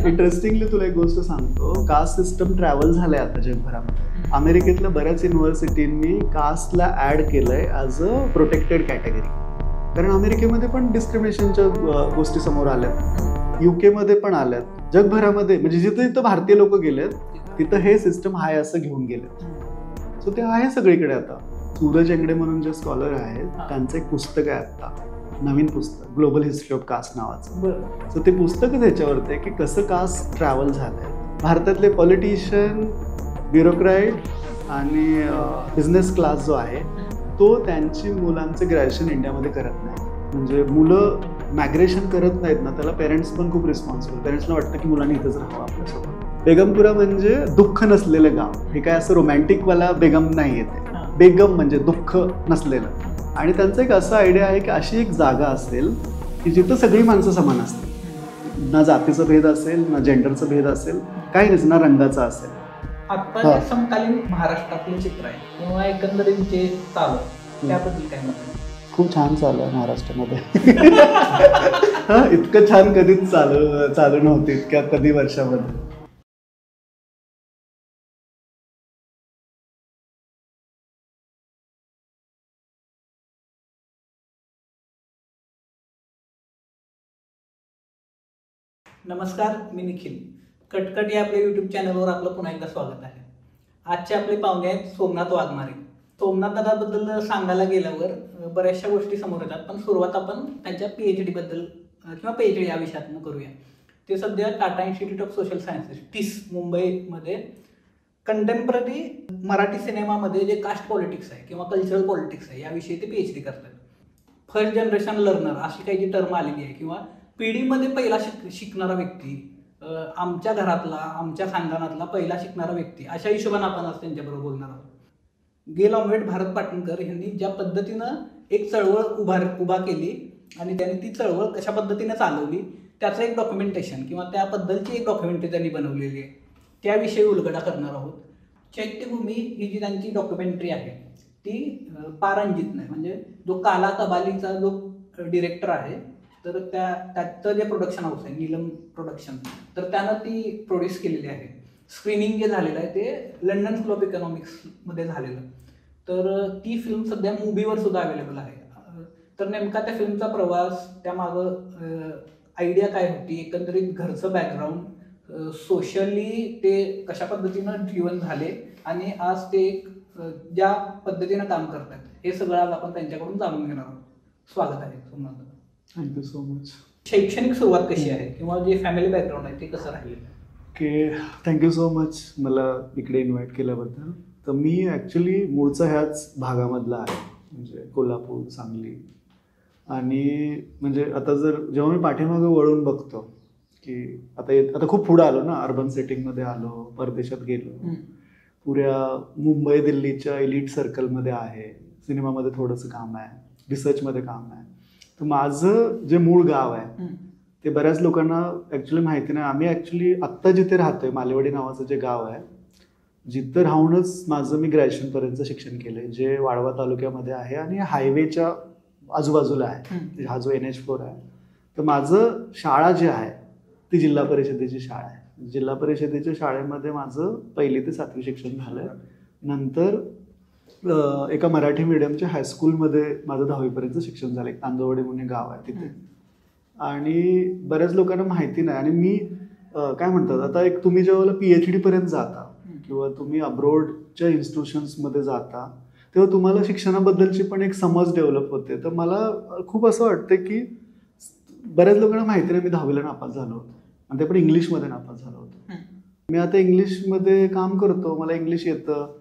Interestingly तुला एक गोष्ट सांगतो, कास्ट सिस्टम ट्रॅव्हल झालंय आता जगभरामध्ये. अमेरिकेतल्या बऱ्याच युनिव्हर्सिटींनी कास्टला ऍड केलंय ॲज अ प्रोटेक्टेड कॅटेगरी, कारण अमेरिकेमध्ये पण डिस्क्रिमिनेशनच्या गोष्टी समोर आल्यात, युकेमध्ये पण आल्यात, जगभरामध्ये म्हणजे जिथे जिथं भारतीय लोक गेलेत तिथं हे सिस्टम हाय असं घेऊन गेलेत. सो ते आहे सगळीकडे. आता सूरज एंगडे म्हणून जे स्कॉलर आहेत त्यांचं एक पुस्तक आहे आता, नवीन पुस्तक, ग्लोबल हिस्ट्री ऑफ कास्ट नावाचं. सो ते पुस्तकच ह्याच्यावरती आहे की कसं कास्ट ट्रॅव्हल झालंय. भारतातले पॉलिटिशियन, ब्युरोक्रॅट आणि बिझनेस क्लास जो आहे तो त्यांची मुलांचं ग्रॅज्युएशन इंडियामध्ये करत नाही. म्हणजे मुलं मायग्रेशन करत नाहीत ना, त्याला पेरेंट्स पण खूप रिस्पॉन्सिबल. पेरेंट्सला वाटतं की मुलांनी इथंच राहावं आपल्यासोबत. बेगमपुरा म्हणजे दुःख नसलेलं गाव. हे काय असं रोमॅन्टिकवाला बेगम नाही येते. बेगम म्हणजे दुःख नसलेलं. आणि त्यांचं एक असं आयडिया आहे की अशी एक जागा असेल की जिथं सगळी माणसं समान असतील, ना जातीचा भेद असेल, ना जेंडरचा भेद असेल, काही नाही, ना रंगाचा असेल. आता समकालीन महाराष्ट्रातलं चित्र आहे किंवा एकंदरीत जे चालू त्याबद्दल काय म्हणतात? खूप छान चालू आहे महाराष्ट्रामध्ये. इतकं छान कधीच चालू नव्हतं इतक्या कधी वर्षामध्ये. नमस्कार, मी निखिल. कटकट या आपल्या यूट्यूब चॅनलवर आपलं पुन्हा एकदा स्वागत आहे. आजचे आपले पाहुणे आहेत सोमनाथ वाघमारे. सोमनाथ दादाबद्दल सांगायला गेल्यावर बऱ्याचशा गोष्टी समोर येतात, पण सुरुवात आपण त्यांच्या PhD बद्दल किंवा PhD या विषयातून करूया. ते सध्या Tata institute of social sciences TISS मुंबईमध्ये कंटेम्पररी मराठी सिनेमामध्ये जे कास्ट पॉलिटिक्स आहे किंवा कल्चरल पॉलिटिक्स आहे याविषयी ते PhD करतात. फर्स्ट जनरेशन लर्नर अशी काही जी टर्म आलेली आहे किंवा पिढीमध्ये पहिला शिकणारा व्यक्ती, आमच्या घरातला, आमच्या खानदानातला पहिला शिकणारा व्यक्ती, अशा हिशोबाने आपण आज त्यांच्याबरोबर बोलणार आहोत. गेल ऑम्वेट भारत पाटणकर यांनी ज्या पद्धतीनं एक चळवळ उभा केली आणि त्यांनी ती चळवळ कशा पद्धतीने चालवली त्याचं एक डॉक्युमेंटेशन किंवा त्याबद्दलची एक डॉक्युमेंटरी त्यांनी बनवलेली आहे, त्याविषयी उलगडा करणार आहोत. चैत्यभूमी ही जी त्यांची डॉक्युमेंटरी आहे ती पारंजित नाही, म्हणजे जो काला कबालीचा जो डिरेक्टर आहे तर त्याचं जे प्रोडक्शन हाऊस आहे नीलम प्रोडक्शन, तर त्यानं ती प्रोड्यूस केलेली आहे. स्क्रीनिंग जे झालेलं आहे ते लंडन स्कूल ऑफ इकॉनॉमिक्समध्ये झालेलं. तर ती फिल्म सध्या मूव्हीवर सुद्धा अवेलेबल आहे. तर नेमका त्या फिल्मचा प्रवास, त्यामागं आयडिया काय होती, एकंदरीत घरचं बॅकग्राऊंड, सोशली ते कशा पद्धतीनं ड्रिव्हन झाले आणि आज ते ज्या पद्धतीनं काम करतात हे सगळं आज आपण त्यांच्याकडून जाणून घेणार आहोत. स्वागत आहे सोमनाथ. Thank you so much. शैक्षणिक सुरुवात कशी आहे किंवा जे फॅमिली बॅकग्राऊंड आहे ते कसं राहील? ओके, थँक्यू सो मच मला इकडे इन्व्हाइट केल्याबद्दल. तर मी ॲक्च्युली मूळचा ह्याच भागामधला आहे, म्हणजे कोल्हापूर, सांगली. आणि म्हणजे आता जेव्हा मी पाठीमागं वळून बघतो की आता खूप पुढं आलो ना, अर्बन सेटिंगमध्ये आलो, परदेशात गेलो, पुऱ्या मुंबई दिल्लीच्या एलिट सर्कलमध्ये आहे, सिनेमामध्ये थोडंसं काम आहे, रिसर्चमध्ये काम आहे. तर माझं जे मूळ गाव आहे ते बऱ्याच लोकांना ॲक्च्युली माहिती नाही. आम्ही ॲक्च्युली आत्ता जिथे राहतोय, मालेवाडी नावाचं जे गाव आहे, जिथं राहूनच माझं मी ग्रॅज्युएशनपर्यंतचं शिक्षण केलं आहे, जे वाळवा तालुक्यामध्ये आहे आणि हायवेच्या आजूबाजूला आहे, हा जो NH4 आहे. तर माझं शाळा जी आहे ती जिल्हा परिषदेची शाळा आहे. जिल्हा परिषदेच्या शाळेमध्ये माझं 1ली ते 7वी शिक्षण झालं आहे. नंतर एका मराठी मीडियमच्या हायस्कूलमध्ये माझं 10वीपर्यंत शिक्षण झालं. एक तांदवडी म्हणून गाव आहे तिथे. आणि बऱ्याच लोकांना माहिती नाही. आणि मी काय म्हणतात, आता एक तुम्ही जेव्हा PhD पर्यंत जाता किंवा तुम्ही अब्रॉडच्या इन्स्टिट्यूशन्समध्ये जाता तेव्हा तुम्हाला शिक्षणाबद्दलची पण एक समज डेव्हलप होते. तर मला खूप असं वाटतं की बऱ्याच लोकांना माहिती नाही मी 10वीला नापास झालो होतो आणि ते पण इंग्लिशमध्ये नापास झालो होतो. मी आता इंग्लिशमध्ये काम करतो, मला इंग्लिश येतं,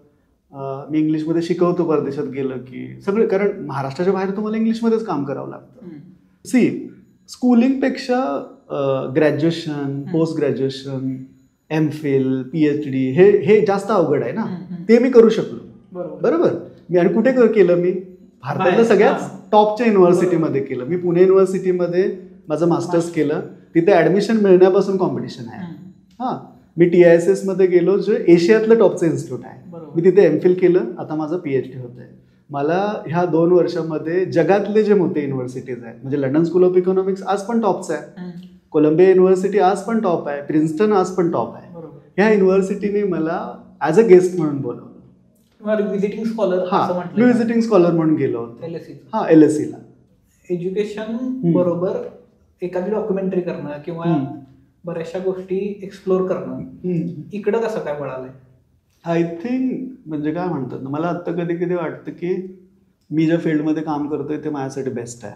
मी इंग्लिशमध्ये शिकवतो परदेशात गेलं की सगळं, कारण महाराष्ट्राच्या बाहेर तुम्हाला इंग्लिशमध्येच काम करावं लागतं. स्कूलिंगपेक्षा graduation, post graduation, MPhil, PhD हे जास्त अवघड आहे ना. ते मी करू शकलो, बरोबर. मी आणि कुठे केलं, मी भारतातल्या सगळ्यात टॉपच्या युनिव्हर्सिटीमध्ये केलं. मी पुणे युनिव्हर्सिटीमध्ये माझं मास्टर्स केलं. तिथे ॲडमिशन मिळण्यापासून कॉम्पिटिशन आहे. मी TISS मध्ये गेलो, जे एशियातलं टॉपचं इन्स्टिट्यूट आहे. मी तिथे MPhil केलं, आता माझं PhD होत आहे. मला ह्या 2 वर्षामध्ये जगातले जे मोठे युनिव्हर्सिटीज आहेत, म्हणजे लंडन स्कूल ऑफ इकॉनॉमिक्स आज पण टॉपचं आहे, कोलंबिया युनिव्हर्सिटी आज पण टॉप आहे, प्रिन्स्टन आज पण टॉप आहे. बरोबर. ह्या युनिव्हर्सिटीने मला ॲज अ गेस्ट म्हणून बोलवलं. विजिटिंग स्कॉलर असं म्हटलं. मी विजिटिंग स्कॉलर म्हणून गेलो होतो. LSE. हा, LSEला. एज्युकेशन बरोबर एखादी डॉक्युमेंटरी करणं किंवा बऱ्याचशा गोष्टी एक्सप्लोर करणं, इकडं कसं काय वळालंय? आय थिंक म्हणजे काय म्हणतात ना, मला आत्ता कधी कधी वाटतं की मी ज्या फील्डमध्ये काम करतोय ते माझ्यासाठी बेस्ट आहे.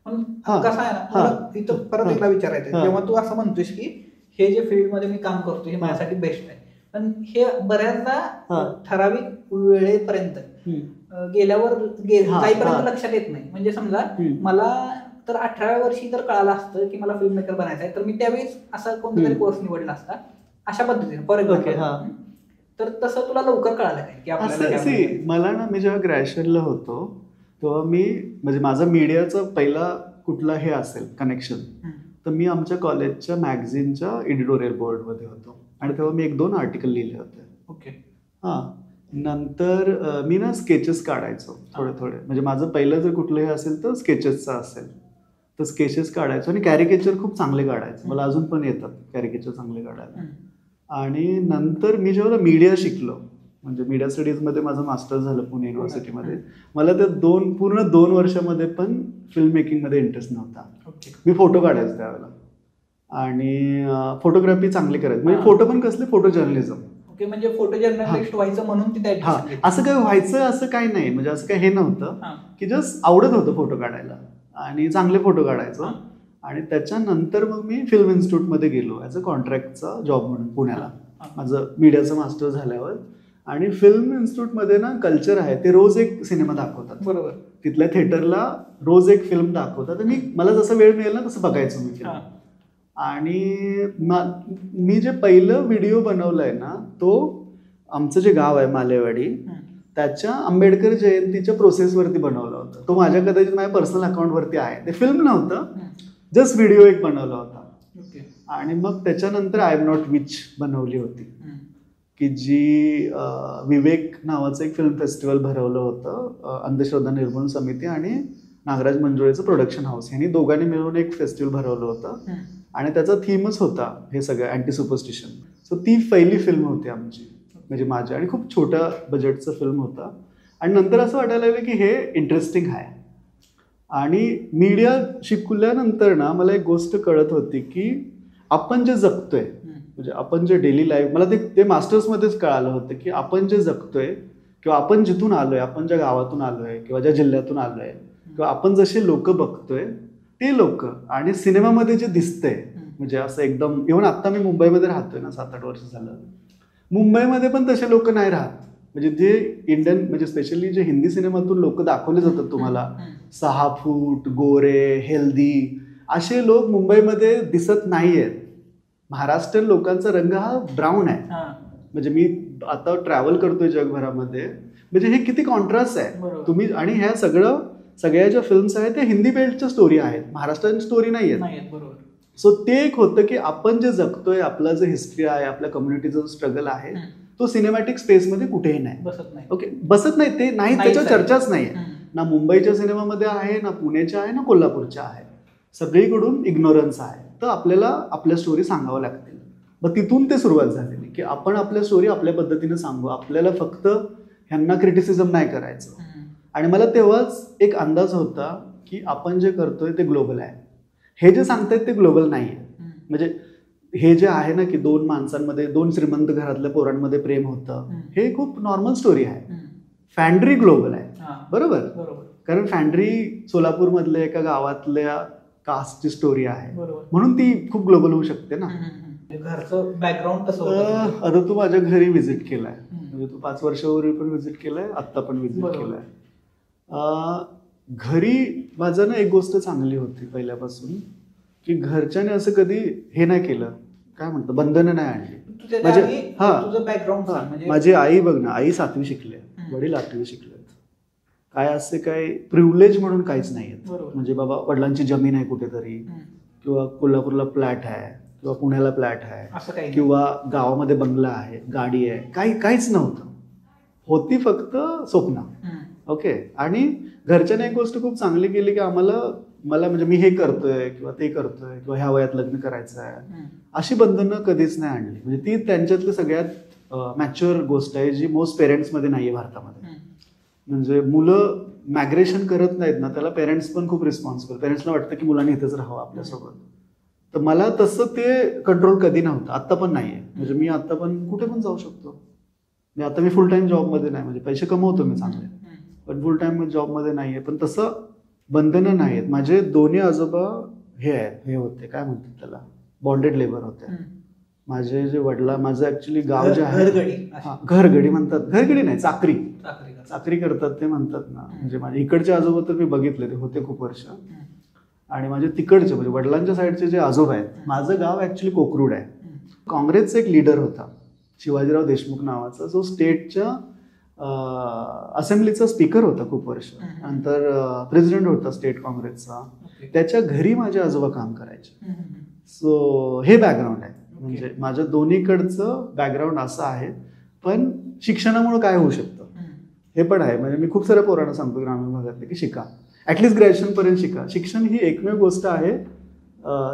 पण कसं आहे ना, मला इथं परत एकदा विचारायचं, जेव्हा तू असं म्हणतोस की हे जे फील्डमध्ये मी काम करतोय हे माझ्यासाठी बेस्ट आहे, पण हे बऱ्याचदा ठराविक वेळेपर्यंत गेल्यावर काहीपर्यंत लक्षात येत नाही. म्हणजे समजा मला तर 18व्या वर्षी जर कळालं असतं की मला फिल्म मेकर बनायचं आहे, तर मी त्यावेळेस असा कोणता तरी कोर्स निवडला असता अशा पद्धतीने फॉर एक्झाम्पल. तर तसं तुला लवकर कळालं काय की आपल्याला? मला ना, मी जेव्हा ग्रॅज्युएशनला होतो तेव्हा मी म्हणजे माझा मीडियाचा पहिला कुठला हे असेल कनेक्शन, तर मी आमच्या कॉलेजच्या मॅगझिनच्या एडिटोरियल बोर्डमध्ये होतो आणि तेव्हा मी 1-2 आर्टिकल लिहिले होते. ओके. हां, नंतर मी ना स्केचेस काढायचो थोडे. म्हणजे माझं पहिलं जर कुठलंही असेल तर स्केचेसचं असेल तर स्केचेस काढायचो आणि कॅरिकेचर खूप चांगले काढायचो. मला अजून पण येतात कॅरिकेचर चांगले काढायला. आणि नंतर मी जेव्हा मीडिया शिकलो, म्हणजे मीडिया स्टडीजमध्ये माझं मास्टर्स झालं पुणे युनिव्हर्सिटीमध्ये, मला त्या पूर्ण 2 वर्षामध्ये पण फिल्म मेकिंगमध्ये इंटरेस्ट नव्हता. मी फोटो काढायचो त्यावेळेला आणि फोटोग्राफी चांगली करायची. म्हणजे फोटो पण कसले, फोटो जर्नलिझम. ओके, म्हणजे फोटो जर्नलिस्ट व्हायचं म्हणून तिथे असं काय व्हायचं असं काही नाही, म्हणजे असं काही हे नव्हतं की जस्ट आवडत होतं फोटो काढायला आणि चांगले फोटो काढायचो. आणि त्याच्यानंतर मग मी फिल्म इन्स्टिट्यूटमध्ये गेलो ॲज अ कॉन्ट्रॅक्टचा जॉब म्हणून पुण्याला, माझं मीडियाचं मास्टर झाल्यावर. आणि फिल्म इन्स्टिट्यूटमध्ये ना कल्चर आहे, ते रोज एक सिनेमा दाखवतात. बरोबर. तिथल्या थिएटरला रोज एक फिल्म दाखवतात आणि मला जसं वेळ मिळेल ना तसं बघायचो मी फिल्म. आणि मी जे पहिलं व्हिडिओ बनवलंय ना, तो आमचं जे गाव आहे मालेवाडी, त्याच्या आंबेडकर जयंतीच्या प्रोसेसवरती बनवला होता. तो माझ्या कदाचित माझ्या पर्सनल अकाउंटवरती आहे. ते फिल्म नव्हतं, जस्ट व्हिडिओ एक बनवला होता. आणि मग त्याच्यानंतर आय एम नॉट विच बनवली होती, की जी विवेक नावाचं एक फिल्म फेस्टिवल भरवलं होतं, अंधश्रद्धा निर्मूलन समिती आणि नागराज मंजुळेचं प्रोडक्शन हाऊस यांनी दोघांनी मिळून एक फेस्टिवल भरवलं होतं. आणि त्याचा थीमच होता हे सगळं अँटी सुपरस्टिशन. सो ती पहिली फिल्म होती आमची, म्हणजे माझ्या, आणि खूप छोट्या बजेटचं फिल्म होता. आणि नंतर असं वाटायला लागलं की हे इंटरेस्टिंग आहे. आणि मीडिया शिकल्यानंतर ना मला एक गोष्ट कळत होती की आपण जे जगतोय, म्हणजे आपण जे डेली लाईफ, मला ते मास्टर्समध्येच कळालं होतं की आपण जे जगतोय किंवा आपण जिथून आलोय, आपण ज्या गावातून आलोय किंवा ज्या जिल्ह्यातून आलोय किंवा आपण जसे लोक बघतोय ते लोक आणि सिनेमामध्ये जे दिसतंय, म्हणजे असं एकदम, इव्हन आता मी मुंबईमध्ये राहतोय ना, 7-8 वर्ष झालं, मुंबईमध्ये पण तसे लोक नाही राहत. म्हणजे जे इंडियन, म्हणजे स्पेशली जे हिंदी सिनेमातून लोक दाखवले जातात तुम्हाला, 6 फूट, गोरे, हेल्दी, असे लोक मुंबईमध्ये दिसत नाहीयेत. महाराष्ट्रीयन लोकांचा रंग हा ब्राऊन आहे. म्हणजे मी आता ट्रॅव्हल करतोय जगभरामध्ये, म्हणजे हे किती कॉन्ट्रास्ट आहे तुम्ही. आणि ह्या सगळ्या ज्या फिल्म्स आहेत त्या हिंदी बेल्टच्या स्टोरी आहेत, महाराष्ट्रीयन स्टोरी नाही आहेत. सो ते एक होतं की आपण जे जगतोय, आपलं जे हिस्ट्री आहे, आपल्या कम्युनिटीचं जो स्ट्रगल आहे, तो सिनेमॅटिक स्पेसमध्ये कुठेही नाही बसत नाही. ओके, बसत नाही, ते नाही, त्याच्यावर चर्चाच नाही आहे. ना मुंबईच्या सिनेमामध्ये आहे, ना पुण्याच्या आहे, ना कोल्हापूरच्या आहे. सगळीकडून इग्नोरन्स आहे. तर आपल्याला आपल्या स्टोरी सांगावं लागतील. मग तिथून ते सुरुवात झालेली की आपण आपल्या स्टोरी आपल्या पद्धतीने सांगू, आपल्याला फक्त ह्यांना क्रिटिसिझम नाही करायचं. आणि मला तेव्हाच एक अंदाज होता की आपण जे करतोय ते ग्लोबल आहे, हे जे सांगतायत ते ग्लोबल नाही आहे. म्हणजे हे जे आहे ना की 2 माणसांमध्ये, 2 श्रीमंत घरातल्या पोरांमध्ये प्रेम होतं, हे खूप नॉर्मल स्टोरी आहे. फॅन्ड्री ग्लोबल आहे, बरोबर. कारण फॅन्ड्री सोलापूरमधल्या एका गावातल्या कास्टची स्टोरी आहे, म्हणून ती खूप ग्लोबल होऊ शकते ना. घरचं बॅकग्राऊंड कसं होतं? आता तू माझ्या घरी व्हिजिट केलाय, म्हणजे तू 5 वर्षापूर्वी पण व्हिजिट केलाय, आत्ता पण व्हिजिट केलाय. घरी माझं ना एक गोष्ट चांगली होती पहिल्यापासून, की घरच्याने असं कधी हे नाही केलं, काय म्हणतं, बंधनं नाही आणली. म्हणजे माझी आई बघ ना, आई 7वी शिकले, वडील 8वी शिकलेत. काय असे काय प्रिव्हिलेज म्हणून काहीच नाही आहेत. म्हणजे बाबा वडिलांची जमीन आहे कुठेतरी, किंवा कोल्हापूरला फ्लॅट आहे, किंवा पुण्याला फ्लॅट आहे, किंवा गावामध्ये बंगला आहे, गाडी आहे, काहीच नव्हतं. होती फक्त स्वप्न. ओके. आणि घरच्याने एक गोष्ट खूप चांगली केली की आम्हाला मला म्हणजे मी हे करतोय किंवा ते करतोय किंवा ह्या वयात लग्न करायचं आहे अशी बंधनं कधीच नाही आणली. म्हणजे ती त्यांच्यातली सगळ्यात मॅच्युअर गोष्ट आहे जी मोस्ट पेरेंट्समध्ये नाही आहे भारतामध्ये. म्हणजे मुलं मायग्रेशन करत नाहीत ना, त्याला पेरेंट्स पण खूप रिस्पॉन्सिबल. पेरेंट्सला वाटतं की मुलांनी इथेच राहावं आपल्यासोबत. तर मला तसं ते कंट्रोल कधी नव्हतं, आत्ता पण नाही आहे. म्हणजे मी आत्ता पण कुठे पण जाऊ शकतो. आता मी फुल टाइम जॉबमध्ये नाही, म्हणजे पैसे कमवतो मी चांगले, पण फुल टाइम जॉबमध्ये नाही आहे. पण तसं बंधनं नाही आहेत. माझे दोन्ही आजोबा हे होते, काय म्हणतात त्याला, बॉन्डेड लेबर होते. माझे जे माझं ऍक्च्युली गाव जे आहे, घरगडी म्हणतात, घरगडी नाही, चाकरी करतात ते म्हणतात ना. म्हणजे माझे इकडचे आजोबा तर मी बघितले, ते होते खूप वर्ष. आणि माझे तिकडचे म्हणजे वडिलांच्या साईडचे जे आजोबा आहेत, माझं गाव ऍक्च्युली कोकरूड आहे. काँग्रेसचा एक लीडर होता शिवाजीराव देशमुख नावाचा, जो स्टेटच्या असेंब्लीचा स्पीकर होता खूप वर्ष, नंतर प्रेसिडेंट होता स्टेट काँग्रेसचा. त्याच्या घरी माझे आजोबा काम करायचे. सो हे बॅकग्राऊंड आहे. म्हणजे माझ्या दोन्हीकडचं बॅकग्राऊंड असं आहे. पण शिक्षणामुळे काय होऊ शकतं हे पण आहे. म्हणजे मी खूप साऱ्या पोरांना सांगतो ग्रामीण भागातले की शिका, ॲटलिस्ट ग्रॅज्युएशन पर्यंत शिका. शिक्षण ही एकमेव गोष्ट आहे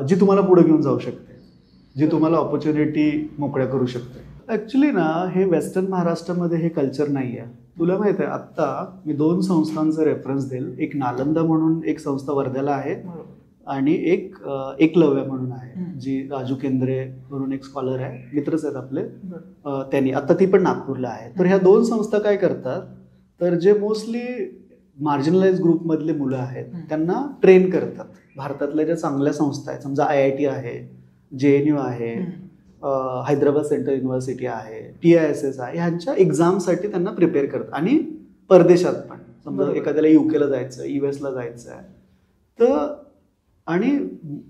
जी तुम्हाला पुढे घेऊन जाऊ शकते, जी तुम्हाला ऑपॉर्च्युनिटी मोकळ्या करू शकते. ॲक्च्युली ना, हे वेस्टर्न महाराष्ट्रामध्ये हे कल्चर नाही आहे. तुला माहिती आहे, आत्ता मी 2 संस्थांचा रेफरन्स देईल. एक नालंदा म्हणून एक संस्था वर्ध्याला आहे, आणि एक एकलव्य म्हणून आहे, जी राजू केंद्रे म्हणून एक स्कॉलर आहे, मित्रच आहेत आपले. त्यांनी आता ती पण नागपूरला आहे. तर ह्या 2 संस्था काय करतात, तर जे मोस्टली मार्जिनलाइज ग्रुपमधले मुलं आहेत त्यांना ट्रेन करतात. भारतातल्या ज्या चांगल्या संस्था आहेत, समजा IIT आहे, JNU आहे, हैदराबाद सेंट्रल युनिव्हर्सिटी आहे, TISS आहे, ह्यांच्या एक्झामसाठी त्यांना प्रिपेअर करतात. आणि परदेशात पण, समजा एखाद्याला UK ला जायचं, US ला जायचं आहे तर. आणि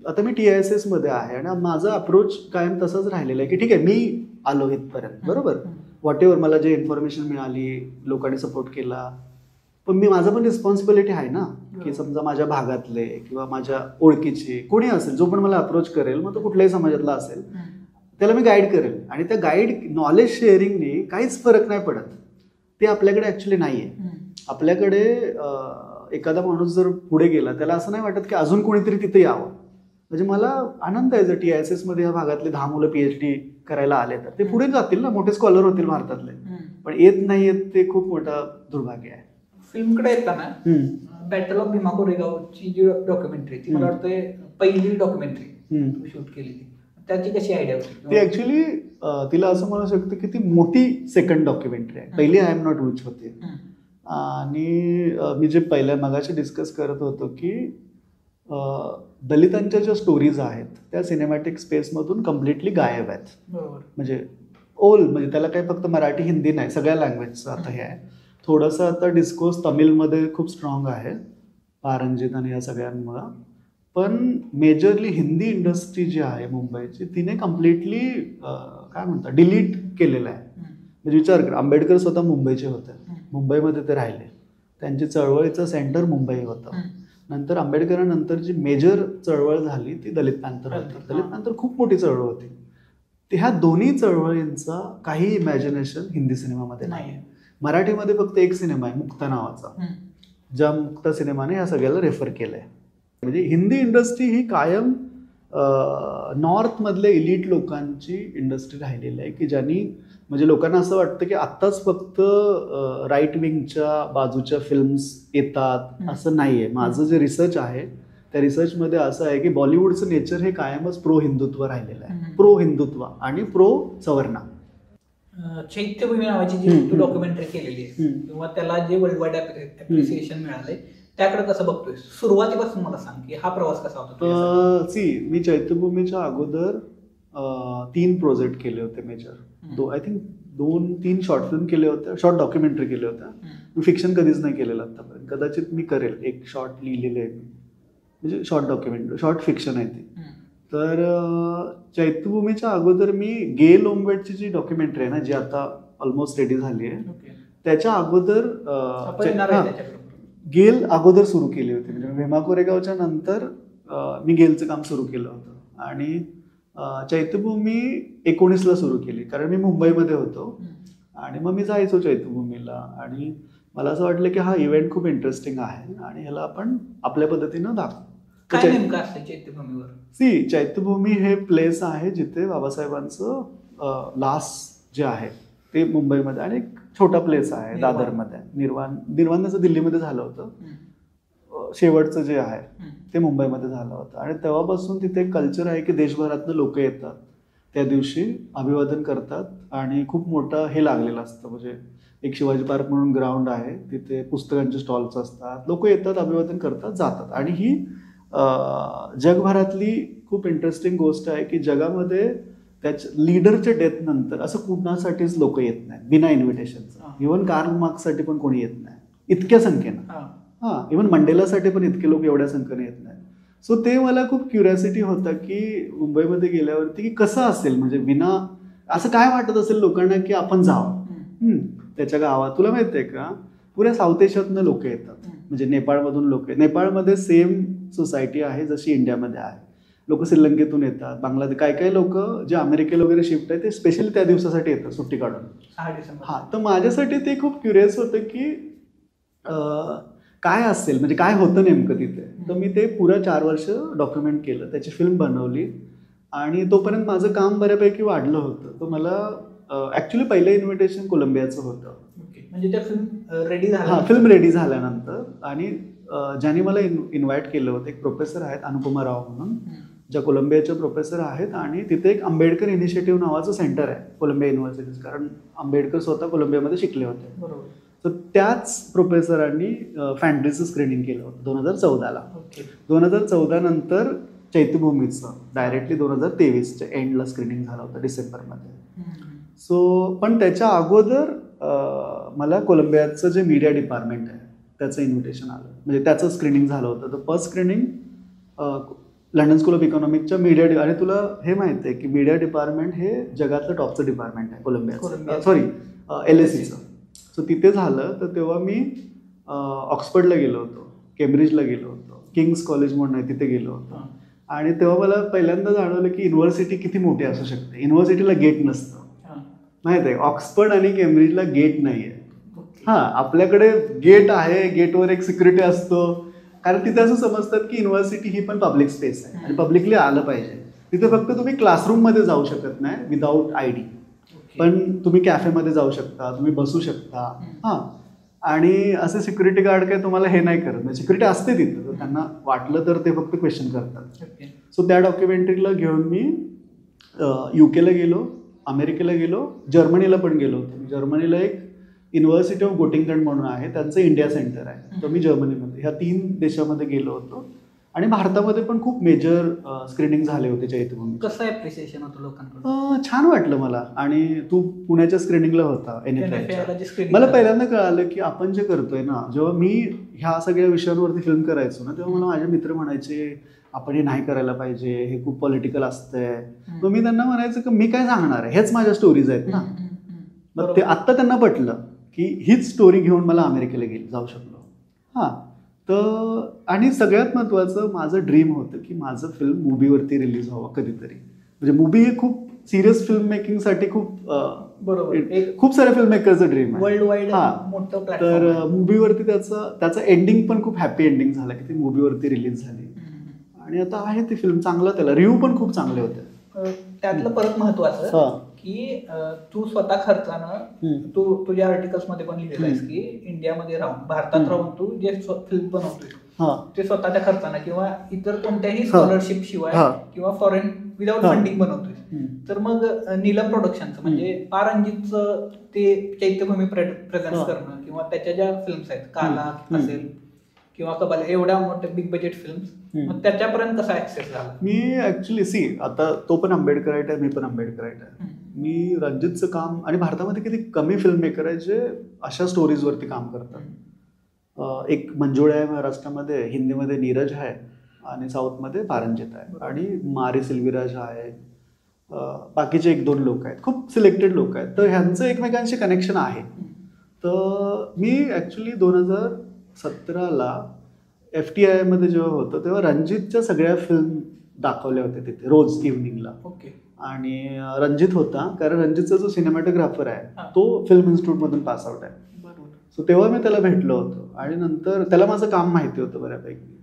आता मी TISS मध्ये आहे आणि माझा अप्रोच कायम तसाच राहिलेला आहे की ठीक आहे, मी आलो इथपर्यंत, बरोबर, व्हॉट एव्हर मला जे इन्फॉर्मेशन मिळाली, लोकांनी सपोर्ट केला, पण माझा पण रिस्पॉन्सिबिलिटी आहे ना की समजा माझ्या भागातले किंवा माझ्या ओळखीचे कोणी असेल, जो पण मला अप्रोच करेल, मग तो कुठल्याही समाजातला असेल, त्याला मी गाईड करेल. आणि त्या गाईड नॉलेज शेअरिंगने काहीच फरक नाही पडत. ते आपल्याकडे ॲक्च्युली नाही आहे. आपल्याकडे एखादा माणूस जर पुढे गेला, त्याला असं नाही वाटत की अजून कोणीतरी तिथे यावं. म्हणजे मला आनंद आहे जर TISS मध्ये या भागातले 10 मुलं PhD करायला आले तर ते पुढे जातील ना, मोठे स्कॉलर होतील भारतातले. पण येत नाही येत, ते खूप मोठं दुर्भाग्य आहे. फिल्मकडे येताना बॅटल ऑफ भीमा कोरेगावची जी डॉक्युमेंटरी, ती मला वाटतं पहिली डॉक्युमेंटरी शूट केली, त्याची कशी आयडिया होती? ती ऍक्च्युली तिला असं म्हणू शकतो की ती मोठी सेकंड डॉक्युमेंटरी आहे. पहिली आय एम नॉट रिच होती. आणि मी जे पहिल्या मगाशी डिस्कस करत होतो की दलितांच्या ज्या स्टोरीज आहेत त्या सिनेमॅटिक स्पेसमधून कम्प्लिटली गायब आहेत. म्हणजे म्हणजे त्याला काही फक्त मराठी हिंदी नाही, सगळ्या लँग्वेजचं आता हे आहे. थोडंसं आता डिस्कोर्स तमिळमध्ये खूप स्ट्रॉंग आहे, पारंजित आणि या सगळ्यांमुळं. पण मेजरली हिंदी इंडस्ट्री जी आहे मुंबईची, तिने कम्प्लिटली काय म्हणतात डिलीट केलेलं आहे. म्हणजे विचार कर, आंबेडकर स्वतः मुंबईचे होते, मुंबईमध्ये ते राहिले, त्यांची चळवळीचं सेंटर मुंबई होतं. नंतर आंबेडकरांनंतर जी मेजर चळवळ झाली ती दलित पॅन्थर होती. दलित पॅन्थर खूप मोठी चळवळ होती. ह्या दोन्ही चळवळींचा काही इमॅजिनेशन हिंदी सिनेमामध्ये नाही आहे. मराठीमध्ये फक्त एक सिनेमा आहे मुक्ता नावाचा, ज्या मुक्ता सिनेमाने ह्या सगळ्याला रेफर केलं आहे. म्हणजे हिंदी इंडस्ट्री ही कायम नॉर्थमधल्या इलीट लोकांची इंडस्ट्री राहिलेली आहे की ज्यांनी, म्हणजे लोकांना असं वाटतं की आत्ताच फक्त राईट विंगच्या बाजूच्या फिल्म्स येतात, असं नाही आहे. माझं जे रिसर्च आहे त्या रिसर्चमध्ये असं आहे की बॉलिवूडचं नेचर हे कायमच प्रो हिंदुत्व राहिलेलं आहे, प्रो हिंदुत्व आणि प्रो सवर्णा. चैत्यभूमी नावाची जी डॉक्युमेंटरी केलेली आहे किंवा त्याला जे वर्ल्ड वाईड ॲप्रिसिएशन मिळाले, त्याकडे कसं बघतोय? सुरुवातीपासून मला सांग की हा प्रवास कसा होता? मी चैत्यभूमीच्या अगोदर 3 प्रोजेक्ट केले होते major. I think 2-3 short film केले होते, शॉर्ट डॉक्युमेंटरी केले होत्या. मी फिक्शन कधीच नाही केलेलं आतापर्यंत. कदाचित मी करेल, एक शॉर्ट लिहिलेलं आहे मी, म्हणजे शॉर्ट डॉक्युमेंटरी, शॉर्ट फिक्शन आहे ती. तर चैत्यभूमीच्या अगोदर मी गे लोंबेटची जी डॉक्युमेंटरी आहे ना, जी आता ऑलमोस्ट रेडी झाली आहे, त्याच्या अगोदर गेल अगोदर सुरू केली होती. म्हणजे भीमा कोरेगावच्या नंतर मी गेलचं काम सुरू केलं होतं. आणि चैत्यभूमी 19ला सुरू केली, कारण मी मुंबईमध्ये होतो आणि मग मी जायचो चैत्यभूमीला. आणि मला असं वाटलं की हा इव्हेंट खूप इंटरेस्टिंग आहे आणि ह्याला आपण आपल्या पद्धतीनं दाखवू. काय नेमकं असतं चैत्यभूमीवर? चैत्यभूमी हे प्लेस आहे जिथे बाबासाहेबांचं लास्ट जे आहे ते मुंबईमध्ये, आणि एक छोटा प्लेस आहे दादरमध्ये. निर्वाणाचं दिल्लीमध्ये झालं होतं, शेवटचं जे आहे ते मुंबईमध्ये झालं होतं. आणि तेव्हापासून तिथे एक कल्चर आहे की देशभरातनं लोक येतात, त्या दिवशी अभिवादन करतात, आणि खूप मोठं हे लागलेलं असतं. म्हणजे एक शिवाजी पार्क म्हणून ग्राउंड आहे, तिथे पुस्तकांचे स्टॉल्स असतात, लोक येतात, अभिवादन करतात, जातात. आणि ही जगभरातली खूप इंटरेस्टिंग गोष्ट आहे की जगामध्ये त्याच्या लीडरच्या डेथ नंतर असं कुणासाठीच लोक येत नाहीत बिना इन्व्हिटेशनचं. इव्हन कार्ल मार्क्ससाठी पण कोणी येत नाही इतक्या संख्येनं. इव्हन मंडेलासाठी पण इतके लोक एवढ्या संख्येने येत नाहीत. सो ते मला खूप क्युरिओसिटी होतं की मुंबईमध्ये गेल्यावरती की कसं असेल, म्हणजे बिना असं काय वाटत असेल लोकांना की आपण जावं त्याच्या गावात. तुला माहिती आहे का, पुऱ्या साऊथ एशियातनं लोक येतात, म्हणजे नेपाळमधून लोक. नेपाळमध्ये सेम सोसायटी आहे जशी इंडियामध्ये आहे. लोक श्रीलंकेतून येतात, बांगलादेश, काय लोक जे अमेरिकेला वगैरे शिफ्ट आहे ते स्पेशली त्या दिवसासाठी येतात सुट्टी काढून. तर माझ्यासाठी ते खूप क्युरियस होतं की काय असेल, म्हणजे काय होतं नेमकं तिथे. तर मी ते पुरं 4 वर्ष डॉक्युमेंट केलं, त्याची फिल्म बनवली, आणि तोपर्यंत माझं काम बऱ्यापैकी वाढलं होतं. तर मला ॲक्च्युली पहिलं इन्व्हिटेशन कोलंबियाचं होतं. म्हणजे त्या फिल्म रेडी झाल्या? हां, फिल्म रेडी झाल्यानंतर. आणि ज्यांनी मला इन्व्हाइट केलं होतं, एक प्रोफेसर आहेत अनुपमा राव म्हणून, ज्या कोलंबियाच्या प्रोफेसर आहेत, आणि तिथे एक आंबेडकर इनिशिएटिव्ह नावाचं सेंटर आहे कोलंबिया युनिव्हर्सिटीचं, कारण आंबेडकर स्वतः कोलंबियामध्ये शिकले होते. बरोबर. तर त्याच प्रोफेसरांनी फॅन्ड्रीचं स्क्रीनिंग केलं होतं 2014ला. 2014 नंतर चैत्यभूमीचं डायरेक्टली 2023च्या एंडला स्क्रीनिंग झालं होतं डिसेंबरमध्ये. सो पण त्याच्या अगोदर मला कोलंबियाचं जे मीडिया डिपार्टमेंट आहे त्याचं इन्व्हिटेशन आलं, म्हणजे त्याचं स्क्रीनिंग झालं होतं. तर first screening London school of इकॉनॉमिक्सच्या मीडिया, आणि तुला हे माहिती आहे की मीडिया डिपार्टमेंट हे जगातलं टॉपचं डिपार्टमेंट आहे कोलंबियाचं, सॉरी LSEचं. सो तिथे झालं. तर तेव्हा मी ऑक्सफर्डला गेलो होतो, केम्ब्रिजला गेलो होतो, किंग्स कॉलेज म्हणून आहे तिथे गेलो होतो. आणि तेव्हा मला पहिल्यांदा जाणवलं की युनिव्हर्सिटी किती मोठी असू शकते. युनिव्हर्सिटीला गेट नसतं, माहिती आहे. ऑक्सफर्ड आणि केम्ब्रिजला गेट नाही आहे. आपल्याकडे गेट आहे, गेटवर एक सिक्युरिटी असतो, कारण तिथे असं समजतात की युनिव्हर्सिटी ही पण पब्लिक स्पेस आहे आणि पब्लिकली आलं पाहिजे. तिथे फक्त तुम्ही क्लासरूममध्ये जाऊ शकत नाही विदाऊट ID, पण तुम्ही कॅफेमध्ये जाऊ शकता, तुम्ही बसू शकता. आणि असे सिक्युरिटी गार्ड काय तुम्हाला हे नाही करत, सिक्युरिटी असते तिथं, तर त्यांना वाटलं तर ते फक्त क्वेश्चन करतात. सो त्या डॉक्युमेंटरीला घेऊन मी UK ला गेलो, अमेरिकेला गेलो, जर्मनीला पण गेलो होतो. जर्मनीला एक युनिव्हर्सिटी ऑफ गोटिंगन म्हणून आहे, त्यांचं इंडिया सेंटर आहे. तर मी जर्मनीमध्ये ह्या 3 देशामध्ये गेलो होतो. आणि भारतामध्ये पण खूप मेजर स्क्रीनिंग झाले होते चैत्यभूमी. कसं ॲप्रिसिएशन होतं लोकांकडून? छान वाटलं मला. आणि तू पुण्याच्या स्क्रीनिंगला होता NFI. मला पहिल्यांदा कळालं की आपण जे करतोय ना, जेव्हा मी ह्या सगळ्या विषयांवरती फिल्म करायचो ना, तेव्हा मला माझे मित्र म्हणायचे आपण हे नाही करायला पाहिजे, हे खूप पॉलिटिकल असतंय. मग मी त्यांना म्हणायचं की मी काय सांगणार आहे, हेच माझ्या स्टोरीज आहेत ना. मग ते आत्ता त्यांना पटलं की हीच स्टोरी घेऊन मला अमेरिकेला जाऊ शकलो. तर आणि सगळ्यात महत्त्वाचं माझं ड्रीम होतं की माझं फिल्म मूवीवरती रिलीज व्हावं कधीतरी. म्हणजे मूवी हे खूप सिरियस फिल्म मेकिंगसाठी खूप साऱ्या फिल्म मेकरचं ड्रीम आहे वर्ल्ड वाईड मोठं प्लॅटफॉर्म. तर मूवीवरती त्याचं एंडिंग पण खूप हॅपी एंडिंग झालं की ती मूवीवरती रिलीज झाली. आणि आता आहे ती फिल्म, चांगलं, त्याला रिव्ह्यू पण खूप चांगले होते. त्यातलं परत महत्वाचं की तू स्वतः खर्चानं, तू तुझ्या आर्टिकल्स मध्ये पण लिहिलेलं आहेस की इंडियामध्ये राहून, भारतात राहून तू जे फिल्म बनवतोय ते स्वतःच्या खर्चानं किंवा इतर कोणत्याही स्कॉलरशिप शिवाय किंवा फॉरेन विदाउट फंडिंग बनवतोय. तर मग नीलम प्रोडक्शनचं म्हणजे पारंजितचं ते चैत्यभूमी प्रेझेंट करणं किंवा त्याच्या ज्या फिल्म्स आहेत, काला असेल किंवा कबाल, एवढ्या मोठ्या बिग बजेट फिल्म्स, मग त्याच्यापर्यंत कसा ऍक्सेस झाला? मी ऍक्च्युली आता तो पण आंबेडकराईट आहे, मी पण आंबेडकराईट आहे. मी रंजितचं काम, आणि भारतामध्ये किती कमी फिल्म मेकर आहे जे अशा स्टोरीजवरती काम करतात. एक मंजुळा आहे महाराष्ट्रामध्ये, हिंदीमध्ये नीरज आहे, आणि साऊथमध्ये पारंजित आहे, आणि मारी सिल्विराज आहे. बाकीचे 1-2 लोक आहेत, खूप सिलेक्टेड लोक आहेत. तर ह्यांचं एकमेकांशी कनेक्शन आहे. तर मी ॲक्च्युली 2017ला FTI मध्ये जेव्हा होतं तेव्हा रंजितच्या सगळ्या फिल्म दाखवल्या होत्या तिथे रोज इव्हनिंगला. आणि रंजित होता, कारण रंजितचा जो सिनेमॅटोग्राफर आहे तो फिल्म इन्स्टिट्यूटमधून पास आउट आहे. सो तेव्हा मी त्याला भेटलो होतो, आणि नंतर त्याला माझं काम माहिती होतं बऱ्यापैकी.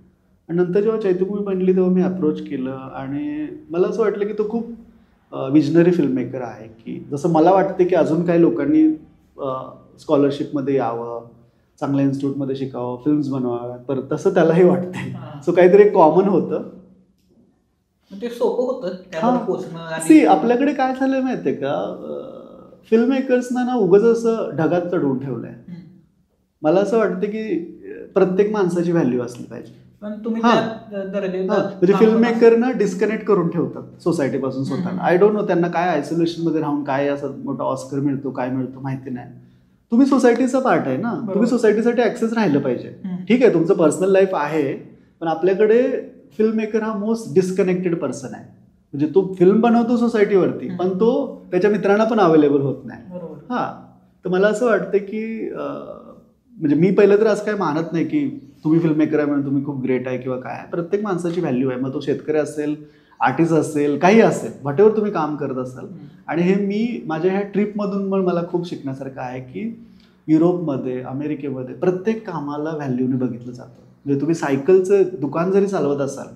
आणि नंतर जेव्हा चैत्यभूमी बनली तेव्हा मी अप्रोच केलं आणि मला असं वाटलं की तो खूप विजनरी फिल्म मेकर आहे, की जसं मला वाटते की अजून काही लोकांनी स्कॉलरशिपमध्ये यावं, चांगल्या इन्स्टिट्यूटमध्ये शिकावं, फिल्म्स बनवाव्यात, पर तसं त्यालाही वाटतंय. सो काहीतरी कॉमन होतं. ते सोपं होतं त्यामध्ये पोहोचणं. सी आपल्याकडे काय झालंय माहितीये का, फिल्म मेकर्सना ना उगाच असं ढगात चढवून ठेवलंय. मला असं वाटतं की प्रत्येक माणसाची व्हॅल्यू असली पाहिजे. पण तुम्ही म्हणजे फिल्म मेकरना डिस्कनेक्ट करून ठेवतात सोसायटीपासून स्वतःला. आय डोंट नो त्यांना काय आयसोलेशन मध्ये राहून काय असं मोठा ऑस्कर मिळतो, काय मिळतो माहिती नाही. तुम्ही सोसायटीचा पार्ट आहे ना, तुम्ही सोसायटीसाठी ऍक्सेस राहिलं पाहिजे. ठीक आहे, तुमचं पर्सनल लाईफ आहे, पण आपल्याकडे फिल्म मेकर हा मोस्ट डिस्कनेक्टेड पर्सन आहे. म्हणजे तो फिल्म बनवतो सोसायटीवरती, पण तो त्याच्या मित्रांना पण अवेलेबल होत नाही. तर मला असं वाटतं की म्हणजे मी पहिलं तर असं काय मानत नाही की तुम्ही फिल्म मेकर आहे म्हणून तुम्ही खूप ग्रेट आहे किंवा काय. प्रत्येक माणसाची व्हॅल्यू आहे, मग तो शेतकरी असेल, आर्टिस्ट असेल, काही असेल, व्हॉटेवर तुम्ही काम करत असाल. आणि हे मी माझ्या ह्या ट्रिपमधून पण मला खूप शिकण्यासारखं आहे की युरोपमध्ये, अमेरिकेमध्ये प्रत्येक कामाला व्हॅल्यूने बघितलं जातं. म्हणजे तुम्ही सायकलचं दुकान जरी चालवत असाल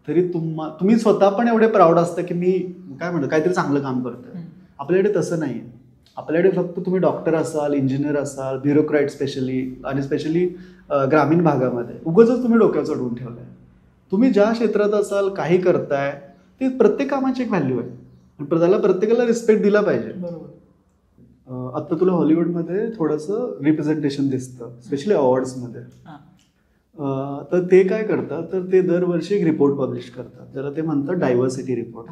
तरी तुम्ही स्वतः पण एवढे प्राऊड असतं की मी काय म्हणतो काहीतरी चांगलं काम करतोय. आपल्याकडे तसं नाही आहे. आपल्याकडे फक्त तुम्ही डॉक्टर असाल, इंजिनियर असाल, ब्युरोक्रॅट स्पेशली ग्रामीण भागामध्ये उगाचच तुम्ही डोक्यावर चढवून ठेवलंय. तुम्ही ज्या क्षेत्रात असाल, काही करताय, ते प्रत्येक कामाची एक व्हॅल्यू आहे. त्याला प्रत्येकाला रिस्पेक्ट दिला पाहिजे. आता तुला हॉलिवूडमध्ये थोडंसं रिप्रेझेंटेशन दिसतं, स्पेशली अवॉर्ड्समध्ये. तर ते काय करतात, तर ते दरवर्षी एक रिपोर्ट पब्लिश करतात, ज्याला ते म्हणतात डायव्हर्सिटी रिपोर्ट.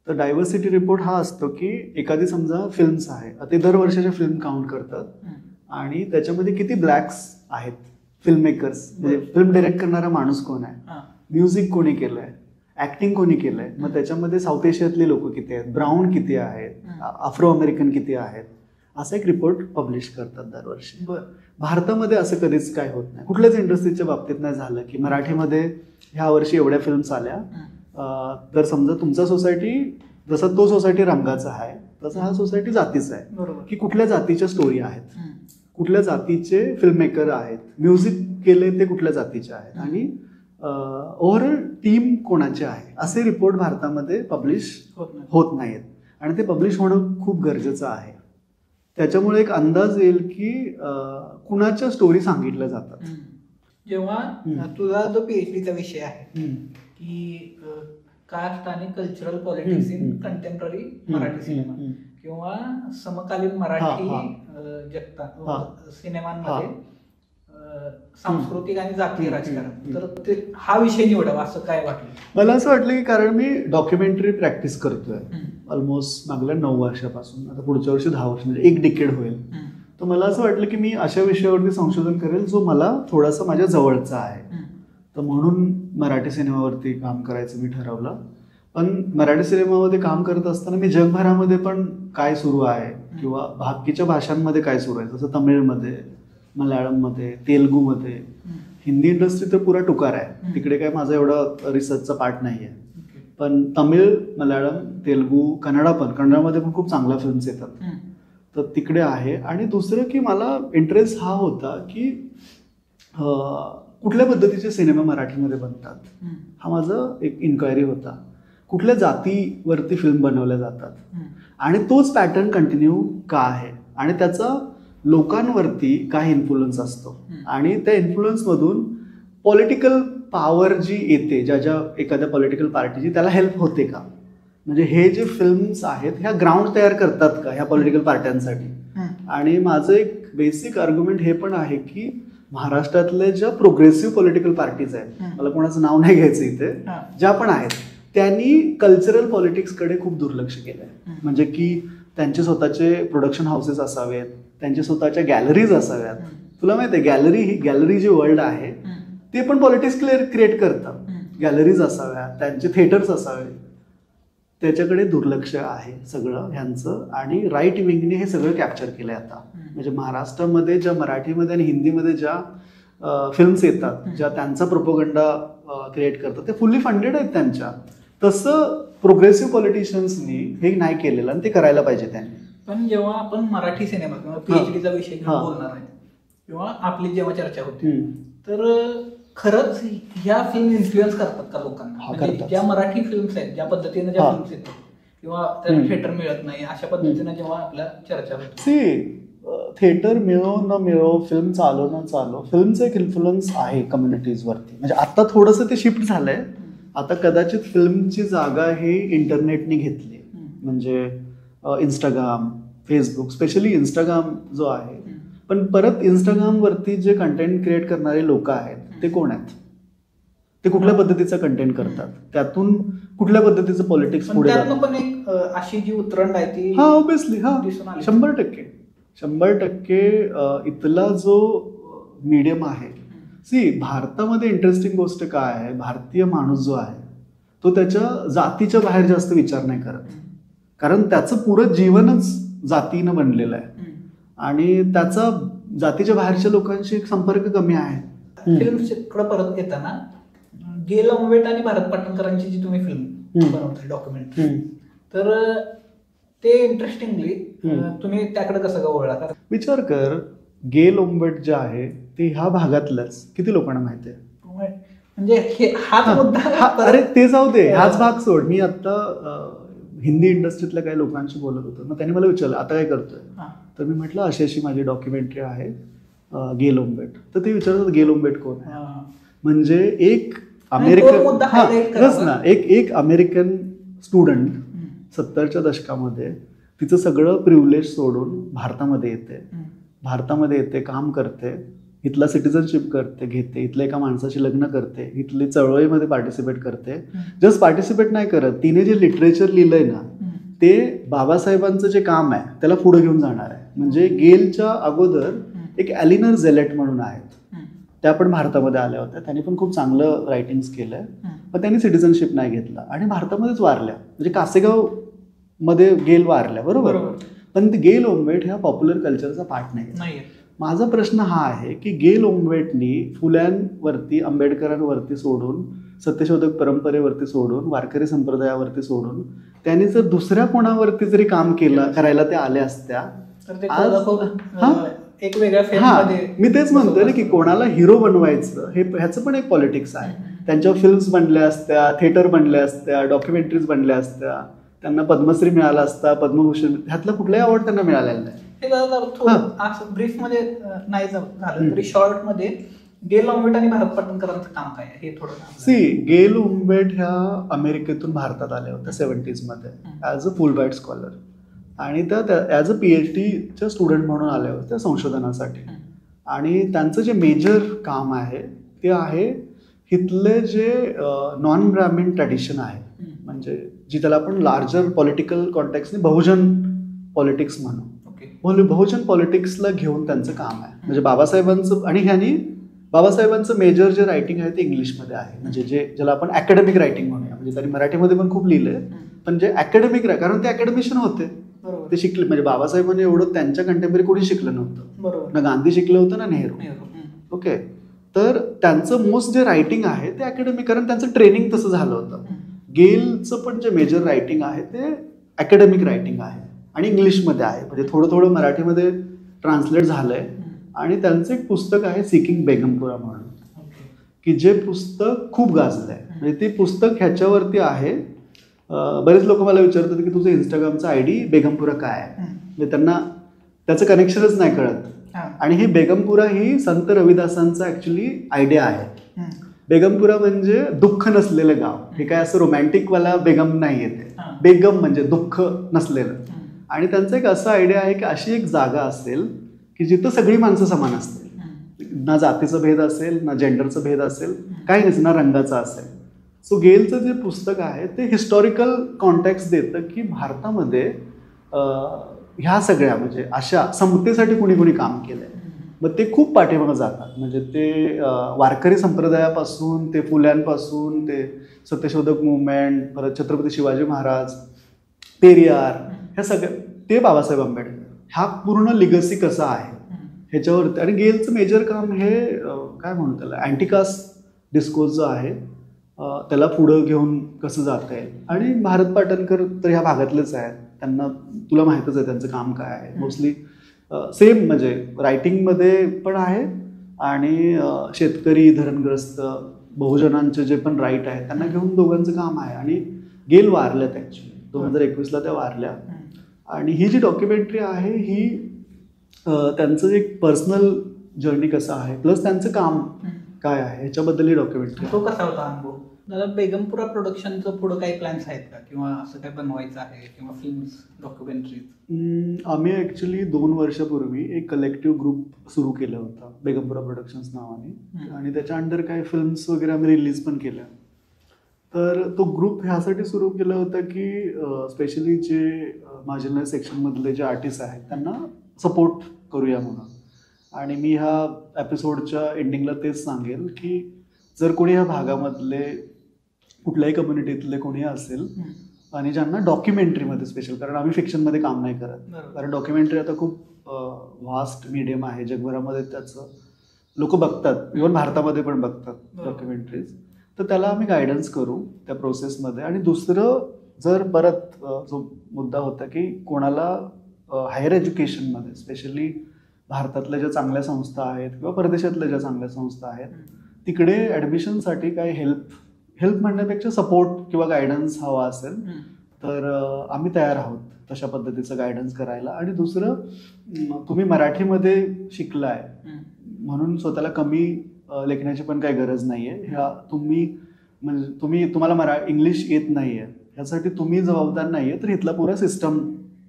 तर डायव्हर्सिटी रिपोर्ट हा असतो की एखादी समजा फिल्म्स आहे, ते दरवर्षाच्या फिल्म काउंट करतात आणि त्याच्यामध्ये किती ब्लॅक्स आहेत फिल्म मेकर्स, म्हणजे फिल्म डायरेक्ट करणारा माणूस कोण आहे, म्युझिक कोणी केलंय, ऍक्टिंग कोणी केलंय, मग त्याच्यामध्ये साऊथ एशियातले लोक किती आहेत, ब्राऊन किती आहेत, आफ्रो अमेरिकन किती आहेत, असा एक रिपोर्ट पब्लिश करतात दरवर्षी. भारतामध्ये असं कधीच काय होत नाही, कुठल्याच इंडस्ट्रीच्या बाबतीत नाही झालं की मराठीमध्ये ह्या वर्षी एवढ्या फिल्म्स आल्या. तर समजा तुमचा सोसायटी जसा तो सोसायटी रंगाचा आहे तसा हा सोसायटी जातीचा आहे, की कुठल्या जातीच्या स्टोरी आहेत, कुठल्या जातीचे फिल्म मेकर आहेत, म्युझिक केले ते कुठल्या जातीचे आहेत आणि ओव्हरऑल टीम कोणाचे आहे, असे रिपोर्ट भारतामध्ये पब्लिश होत नाहीत. आणि ते पब्लिश होणं खूप गरजेचं आहे. त्याच्यामुळे एक अंदाज येईल की कुणाच्या स्टोरी सांगितल्या जातात. जेव्हा तुझा जो पीएचडीचा विषय आहे की कास्ट आणि cultural politics in contemporary Marathi cinema किंवा समकालीन मराठी सिनेमांमध्ये सांस्कृतिक आणि जातीय राजकारण, तर हा विषय निवडावा असं काय वाटलं? मला असं वाटलं की कारण मी डॉक्युमेंटरी प्रॅक्टिस करतोय ऑलमोस्ट मागल्या 9 वर्षापासून, आता पुढच्या वर्षी 10 वर्ष, म्हणजे 1 डिकेड होईल. तर मला असं वाटलं की मी अशा विषयावरती संशोधन करेल जो मला थोडासा माझ्या जवळचा आहे. तर म्हणून मराठी सिनेमावरती काम करायचं मी ठरवलं. पण मराठी सिनेमामध्ये काम करत असताना मी जगभरामध्ये पण काय सुरू आहे किंवा बाकीच्या भाषांमध्ये काय सुरू आहे, जसं तमिळमध्ये, मल्याळममध्ये, तेलुगूमध्ये, हिंदी इंडस्ट्री तर पुरा टुकार आहे, तिकडे काय माझा एवढा रिसर्चचा पार्ट नाही आहे. पण तमिळ, मल्याळम, तेलुगू, कन्नडामध्ये पण खूप चांगल्या फिल्म्स येतात, तर तिकडे आहे. आणि दुसरं की मला इंटरेस्ट हा होता की कुठल्या पद्धतीचे सिनेमा मराठीमध्ये बनतात, हा माझा एक इन्क्वायरी होता. कुठल्या जातीवरती फिल्म बनवल्या जातात आणि तोच पॅटर्न कंटिन्यू का आहे आणि त्याचा लोकांवरती काय इन्फ्लुएन्स असतो आणि त्या इन्फ्लुएन्समधून पॉलिटिकल पॉवर जी येते, ज्या एखाद्या पॉलिटिकल पार्टीची, त्याला हेल्प होते का, म्हणजे हे जे फिल्म्स आहेत ह्या ग्राउंड तयार करतात का ह्या पॉलिटिकल पार्ट्यांसाठी. आणि माझं एक बेसिक आर्ग्युमेंट हे पण आहे की महाराष्ट्रातल्या ज्या प्रोग्रेसिव्ह पॉलिटिकल पार्टीज आहेत, मला कोणाचं नाव नाही घ्यायचं इथे, ज्या पण आहेत, त्यांनी कल्चरल पॉलिटिक्सकडे खूप दुर्लक्ष केलंय. म्हणजे की त्यांचे स्वतःचे प्रोडक्शन हाऊसेस असावेत, त्यांच्या स्वतःच्या गॅलरीज असाव्यात. तुला माहिती आहे गॅलरी जे वर्ल्ड आहे ते पण पॉलिटिक्स क्रिएट करतात. गॅलरीज असाव्यात, त्यांचे थिएटर्स असावे, त्याच्याकडे दुर्लक्ष आहे सगळं ह्यांचं. आणि राईट विंगने हे सगळं कॅप्चर केलंय आता. म्हणजे महाराष्ट्रामध्ये ज्या मराठीमध्ये आणि हिंदीमध्ये ज्या फिल्म्स येतात, ज्या त्यांचा प्रोपोगंडा क्रिएट करतात, ते फुल्ली फंडेड आहेत त्यांच्या. तसं प्रोग्रेसिव्ह पॉलिटिशियन्सनी हे नाही केलेलं आणि ते करायला पाहिजे त्यांनी. पण जेव्हा आपण मराठी सिनेमा किंवा पीएचडीचा विषय घेऊन बोलणार आहे किंवा आपली जेव्हा चर्चा होती, तर खरंच ह्या फिल्म इन्फ्लुएन्स करतात का लोकांना? हा, म्हणजे करतात. ज्या मराठी फिल्म्स आहेत, ज्या पद्धतीने ज्या हा. फिल्म्स येतात किंवा त्याला थिएटर मिळत नाही अशा पद्धतीने जेव्हा आपल्या चर्चा होते, सी थिएटर मिळो न मिळो, फिल्म चालो न चालो, फिल्मचं एक इन्फ्लुअन्स आहे कम्युनिटीजवरती. म्हणजे आता थोडंसं ते शिफ्ट झालंय. आता कदाचित फिल्मची जागा ही इंटरनेटने घेतली. म्हणजे इंस्टाग्राम, फेसबुक, स्पेशली इंस्टाग्राम जो आहे. पण परत इंस्टाग्रामवरती जे कंटेंट क्रिएट करणारे लोक आहेत ते कोण आहेत? ते कुठल्या पद्धतीचं कंटेंट करतात? त्यातून कुठल्या पद्धतीचं पॉलिटिक्स पण पुढे त्यातनं जातं? पण एक अशी जी उतरंड आहे ती हा, ऑब्विसली, हा, दिसून आली. 100% इथला जो मीडियम आहे. सी भारतामध्ये इंटरेस्टिंग गोष्ट काय आहे, भारतीय माणूस जो आहे तो त्याच्या जातीच्या बाहेर जास्त विचार नाही करत. कारण त्याचं पुरं जीवनच जातीनं बनलेलं आहे आणि त्याचा जातीच्या बाहेरच्या लोकांशी संपर्क कमी आहे. फिल्मकडे परत येताना गेल ओंबेट आणि भारत पाटणकरांची जी तुम्ही फिल्म बनवताय डॉक्युमेंटरी, तर ते इंटरेस्टिंगली तुम्ही त्याकडे कसं का वळला? विचार कर, गेल ओंबेट जे आहे ते ह्या भागातलंच किती लोकांना माहिती आहे? म्हणजे हाच मुद्दा. अरे ते जाऊ दे, हाच भाग सोड. मी आता हिंदी इंडस्ट्रीतल्या काही लोकांशी बोलत होतो. मग त्यांनी मला विचारलं आता काय करतोय, तर मी म्हटलं अशी अशी माझी डॉक्युमेंटरी आहे गेल ओंबेट. तर ते विचारतात गेल ओंबेट कोण आहे? म्हणजे एक अमेरिकन, खरंच ना, एक अमेरिकन स्टुडंट 70च्या दशकामध्ये तिचं सगळं प्रिव्हिलेज सोडून भारतामध्ये येते, काम करते, इथला सिटिझनशिप घेते, इथल्या एका माणसाशी लग्न करते, इथली चळवळीमध्ये पार्टिसिपेट करते. जस्ट पार्टिसिपेट नाही करत, तिने जे लिटरेचर लिहिलंय ना ते बाबासाहेबांचं जे काम आहे त्याला पुढे घेऊन जाणार आहे. म्हणजे गेलच्या अगोदर एक एलिनर झेलेट म्हणून आहेत, त्या पण भारतामध्ये आल्या होत्या. त्यांनी पण खूप चांगलं रायटिंग्स केलंय. पण त्यांनी सिटिझनशिप नाही घेतला आणि भारतामध्येच वारल्या. म्हणजे कासेगाव मध्ये गेल वारल्या, बरोबर. पण गेल ओंबेट ह्या पॉप्युलर कल्चरचा पार्ट नाही. माझा प्रश्न हा आहे की गेल ओंबेटनी फुल्यांवरती, आंबेडकरांवरती सोडून, सत्यशोधक परंपरेवरती सोडून, वारकरी संप्रदायावरती सोडून त्यांनी जर दुसऱ्या कोणावरती जरी काम करायला त्या आल्या असत्या, एक वेगळ्या मी तेच म्हणतोय ना की कोणाला हिरो बनवायचं ह्याचं पण एक पॉलिटिक्स आहे. त्यांच्या फिल्म्स बनल्या असत्या, थिएटर बनल्या असत्या, डॉक्युमेंटरीज बनल्या असत्या, त्यांना पद्मश्री मिळाला असता, पद्मभूषण, ह्यातला कुठलाही अवॉर्ड त्यांना मिळालेला नाही. ब्रीफ मध्ये नाही झालं तरी शॉर्ट मध्ये गेल ओंबेट आणि भारत पाटणकरांचं काम काय आहे हे थोडं. सी गेल ओंबेट ह्या अमेरिकेतून भारतात आल्या होत्या 70s मध्ये as a full bright scholar, आणि त्या ॲज अ PhDच्या स्टुडंट म्हणून आल्या होत्या संशोधनासाठी. आणि त्यांचं जे मेजर काम आहे ते आहे इथले जे नॉन ब्राह्मीण ट्रॅडिशन आहे, म्हणजे जी त्याला आपण लार्जर पॉलिटिकल कॉन्टेक्स्टने बहुजन पॉलिटिक्स म्हणू. बहुजन पॉलिटिक्सला घेऊन त्यांचं काम आहे. म्हणजे बाबासाहेबांचं, आणि ह्यांनी बाबासाहेबांचं मेजर जे रायटिंग आहे ते इंग्लिशमध्ये आहे. म्हणजे ज्याला आपण अकॅडमिक रायटिंग म्हणूया. म्हणजे त्यांनी मराठीमध्ये पण खूप लिहिलंय, पण जे अकॅडमिक, कारण ते अकॅडमिशियन होते, ते शिकले. म्हणजे बाबासाहेबांनी एवढं त्यांच्या कंटेम्पररी कोणी शिकलं नव्हतं, ना गांधी शिकलं होतं ना नेहरू. ओके, तर त्यांचं मोस्ट जे रायटिंग आहे ते अकॅडमिक, कारण त्यांचं ट्रेनिंग तसं झालं होतं. गेलचं पण जे मेजर रायटिंग आहे ते अकॅडमिक रायटिंग आहे आणि इंग्लिशमध्ये आहे. म्हणजे थोडं थोडं मराठीमध्ये ट्रान्सलेट झालंय. आणि त्यांचं एक पुस्तक आहे सिकिंग बेगमपुरा म्हणून, की जे पुस्तक खूप गाजलंय. म्हणजे ते पुस्तक ह्याच्यावरती आहे. बरेच लोक मला विचारतात की तुझं इंस्टाग्रामचा ID बेगमपुरा काय आहे, म्हणजे त्यांना त्याचं कनेक्शनच नाही कळत. आणि ही बेगमपुरा ही संत रविदासांचा ऍक्च्युली आयडिया आहे. बेगमपुरा म्हणजे दुःख नसलेलं गाव. हे काय असं रोमॅन्टिकवाला बेगम नाही येते, बेगम म्हणजे दुःख नसलेलं. आणि त्यांचं एक असं आयडिया आहे की अशी एक जागा असेल की जिथं सगळी माणसं समान असतील, ना जातीचा भेद असेल, ना जेंडरचा भेद असेल, काही नाही, ना रंगाचा असेल. सो गेलचं जे पुस्तक आहे ते हिस्टॉरिकल कॉन्टेक्स्ट देतं की भारतामध्ये ह्या सगळ्या म्हणजे अशा समतेसाठी कुणी कुणी काम केलंय. मग ते खूप पाठीमागं जातात. म्हणजे ते वारकरी संप्रदायापासून ते फुल्यांपासून ते सत्यशोधक मुवमेंट, परत छत्रपती शिवाजी महाराज, पेरियार, ह्या सगळ्या, ते बाबासाहेब आंबेडकर, हा पूर्ण लिगसी कसा आहे ह्याच्यावरती. आणि गेलचं मेजर काम हे काय म्हणू त्याला, अँटिकास्ट डिस्कोर्स जो आहे त्याला पुढं घेऊन कसं जात आहे. आणि भारत पाटणकर तर ह्या भागातलेच आहेत, त्यांना तुला माहीतच आहे त्यांचं काम काय आहे. मोस्टली सेम म्हणजे रायटिंगमध्ये पण आहे आणि शेतकरी, धरणग्रस्त, बहुजनांचे जे पण राईट आहेत त्यांना घेऊन दोघांचं काम आहे. आणि गेल वारल्यात ॲक्च्युली 2021ला त्या वारल्या. आणि ही जी डॉक्युमेंटरी आहे ही त्यांचं एक पर्सनल जर्नी कसं आहे प्लस त्यांचं काम काय आहे ह्याच्याबद्दल ही डॉक्युमेंटरी. तो कसा होता अनुभव दादा? बेगमपुरा प्रोडक्शनचं पुढं काही प्लॅन्स आहेत का, किंवा असं काय बनवायचं आहे, किंवा फिल्म्स, डॉक्युमेंटरीज? आम्ही ॲक्च्युली 2 वर्षापूर्वी एक कलेक्टिव्ह ग्रुप सुरू केलं होतं बेगमपुरा प्रोडक्शन्स नावाने. आणि त्याच्या अंडर काही फिल्म्स वगैरे आम्ही रिलीज पण केल्या. तर तो ग्रुप ह्यासाठी सुरू केला होता की स्पेशली जे मार्जिनलाइज सेक्शनमधले जे आर्टिस्ट आहेत त्यांना सपोर्ट करूया म्हणून. आणि मी ह्या एपिसोडच्या एंडिंगला तेच सांगेल की जर कोणी ह्या भागामधले कुठल्याही कम्युनिटीतले कोणी असेल आणि ज्यांना डॉक्युमेंटरीमध्ये स्पेशल, कारण आम्ही फिक्शनमध्ये काम नाही करत, कारण डॉक्युमेंटरी आता खूप व्हास्ट मीडियम आहे, जगभरामध्ये त्याचं लोक बघतात, इव्हन भारतामध्ये पण बघतात डॉक्युमेंटरीज. तर त्याला आम्ही गायडन्स करू त्या प्रोसेसमध्ये. आणि दुसरं, जर परत जो मुद्दा होता की कोणाला हायर एज्युकेशनमध्ये स्पेशली भारतातल्या ज्या चांगल्या संस्था आहेत किंवा परदेशातल्या ज्या चांगल्या संस्था आहेत तिकडे ॲडमिशनसाठी काही हेल्प म्हणण्यापेक्षा सपोर्ट किंवा गायडन्स हवा असेल तर आम्ही तयार आहोत तशा पद्धतीचं गायडन्स करायला. आणि दुसरं, तुम्ही मराठीमध्ये शिकलाय म्हणून स्वतःला कमी लेखण्याची पण काही गरज नाही आहे. ह्या तुम्हाला इंग्लिश येत नाही आहे ह्यासाठी तुम्ही जबाबदार नाही आहे, तर इथला पुरा सिस्टम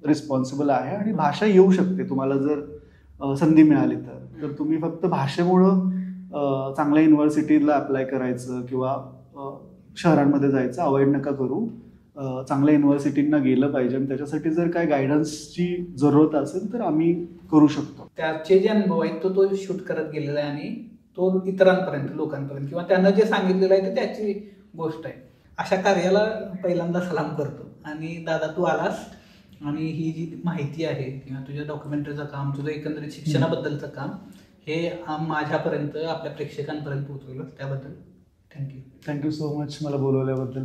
रिस्पॉन्सिबल आहे. आणि भाषा येऊ शकते तुम्हाला जर संधी मिळाली तर तुम्ही फक्त भाषेमुळं चांगल्या युनिव्हर्सिटीला अप्लाय करायचं किंवा शहरांमध्ये जायचं अवॉइड नका करू. चांगल्या युनिव्हर्सिटींना गेलं पाहिजे. आणि त्याच्यासाठी जर काय गायडन्सची जरूरत असेल तर आम्ही करू शकतो. त्याचे जे अनुभव आहेत तो शूट करत गेलेला आहे आणि तो इतरांपर्यंत, लोकांपर्यंत, किंवा त्यांना जे सांगितलेलं आहे ते त्याची गोष्ट आहे. अशा कार्याला पहिल्यांदा सलाम करतो. आणि दादा, तू आलास आणि ही जी माहिती आहे किंवा तुझ्या डॉक्युमेंटरीचं काम, तुझं एकंदरीत शिक्षणाबद्दलचं काम हे माझ्यापर्यंत, आपल्या प्रेक्षकांपर्यंत पोहोचवलं, त्याबद्दल थँक्यू. थँक्यू सो मच मला बोलवल्याबद्दल.